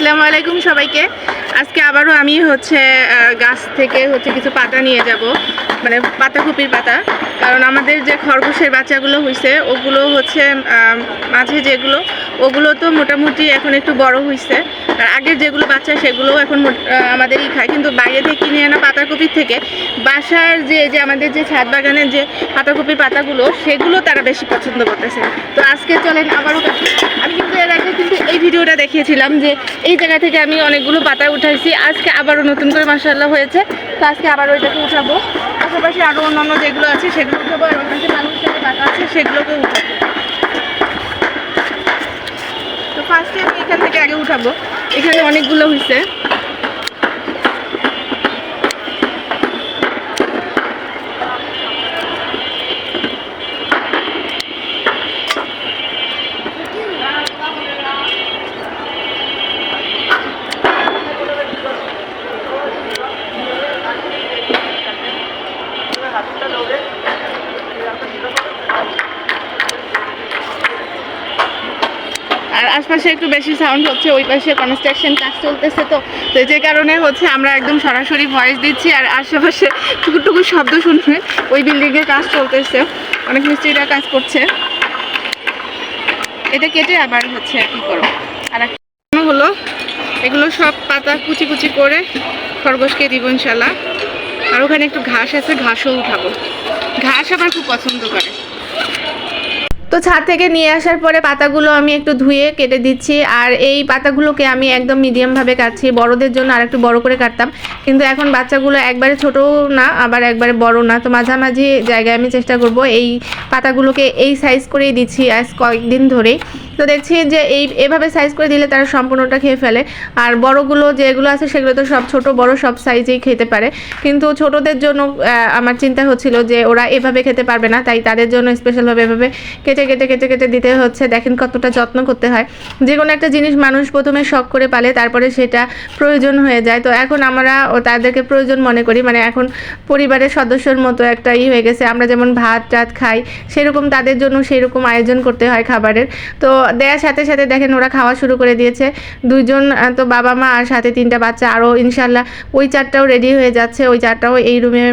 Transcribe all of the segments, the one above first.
আসসালামু আলাইকুম সবাইকে। আজকে আবারও আমি গাছ থেকে কিছু পাতা নিয়ে যাব, মানে পাতাকপির পাতা। কারণ আমাদের যে খরগোশের বাচ্চাগুলো হয়েছে ওগুলো মাঝে যেগুলো ওগুলো তো মোটামুটি এখন একটু বড় হয়েছে, আর আগের যেগুলো বাচ্চা সেগুলোও এখন আমাদেরই খায়। কিন্তু বাইরে থেকে কিনে আনা পাতাকপির থেকে বাসার যে আমাদের যে ছাদ বাগানের যে পাতাকপির পাতাগুলো সেগুলো তারা বেশি পছন্দ করতেছে। তো আজকে চলেন আবারও আমি কিন্তু এর আগে এই ভিডিওটা দেখিয়েছিলাম যে এই জায়গা থেকে আমি অনেকগুলো পাতা উঠাইছি। আজকে আবারও নতুন করে মাশাআল্লাহ হয়েছে, তো আজকে আবারও এটাকে উঠাবো। পাশাপাশি আরও অন্যান্য যেগুলো আছে সেগুলো উঠাবো, আর ওখানে মানুষের পাতা আছে সেগুলোকেও উঠাবো। তো ফার্স্টে আমি এখান থেকে আগে উঠাবো। এখানে অনেকগুলো হয়েছে। আর আশপাশে একটু বেশি সাউন্ড হচ্ছে, ওই পাশে কনস্ট্রাকশন কাজ চলতেছে। তো যে কারণে আমরা একদম সরাসরি ভয়েস দিচ্ছি, আর আশেপাশে টুকু শব্দ শুনবে। ওই বিল্ডিংয়ের কাজ চলতেছে, অনেক মিস্ত্রিরা কাজ করছে। এটা কেটে আবার কি করো। আর একটা হলো এগুলো সব পাতা কুচি কুচি করে খরগোশকে দিব ইনশাল্লাহ। আর ওখানে একটু ঘাস আছে, ঘাসও উঠাবো। ঘাস আবার খুব পছন্দ করে। তো ছাদ থেকে নিয়ে আসার পরে পাতাগুলো আমি একটু ধুয়ে কেটে দিচ্ছি। আর এই পাতাগুলোকে আমি একদম মিডিয়ামভাবে কাটছি। বড়দের জন্য আর একটু বড় করে কাটতাম, কিন্তু এখন বাচ্চাগুলো একবারে ছোটও না আবার একবারে বড় না, তো মাঝামাঝি জায়গায় আমি চেষ্টা করব। এই পাতাগুলোকে এই সাইজ করেই দিচ্ছি আজ কয়েকদিন ধরেই। তো দেখছি যে এভাবে সাইজ করে দিলে তারা সম্পূর্ণটা খেয়ে ফেলে। আর বড়গুলো যেগুলো আছে সেগুলো তো সব ছোট বড় সব সাইজেই খেতে পারে, কিন্তু ছোটদের জন্য আমার চিন্তা হচ্ছিল যে ওরা এভাবে খেতে পারবে না, তাই তাদের জন্য স্পেশালভাবে এভাবে কেটে কেটে কেটে কেটে দিতে হচ্ছে। দেখেন কতটা যত্ন করতে হয়। যে কোনো একটা জিনিস মানুষ প্রথমে শখ করে পালে, তারপরে সেটা প্রয়োজন হয়ে যায়। তো এখন আমরা তাদেরকে প্রয়োজন মনে করি, মানে এখন পরিবারের সদস্যর মতো একটা হয়ে গেছে। আমরা যেমন ভাত টাত খাই, সেরকম তাদের জন্য সেরকম আয়োজন করতে হয় খাবারের। তো দেওয়ার সাথে সাথে দেখেন ওরা খাওয়া শুরু করে দিয়েছে। দুইজন তো বাবা মা আর সাথে 3টা বাচ্চা, আরও ইনশাল্লাহ ওই 4টাও রেডি হয়ে যাচ্ছে। ওই 4টাও এই রুমে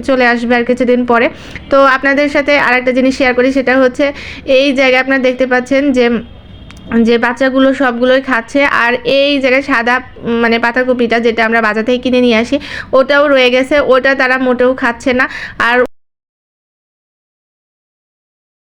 চলে আসবে আর কিছুদিন পরে। তো আপনাদের সাথে আর একটা জিনিস শেয়ার করি, সেটা হচ্ছে এই জায়গায় আপনারা দেখতে পাচ্ছেন যে বাচ্চাগুলো সবগুলোই খাচ্ছে। আর এই জায়গায় সাদা মানে পাতাকপিটা যেটা আমরা বাজার থেকে কিনে নিয়ে আসি ওটাও রয়ে গেছে, ওটা তারা মোটেও খাচ্ছে না। আর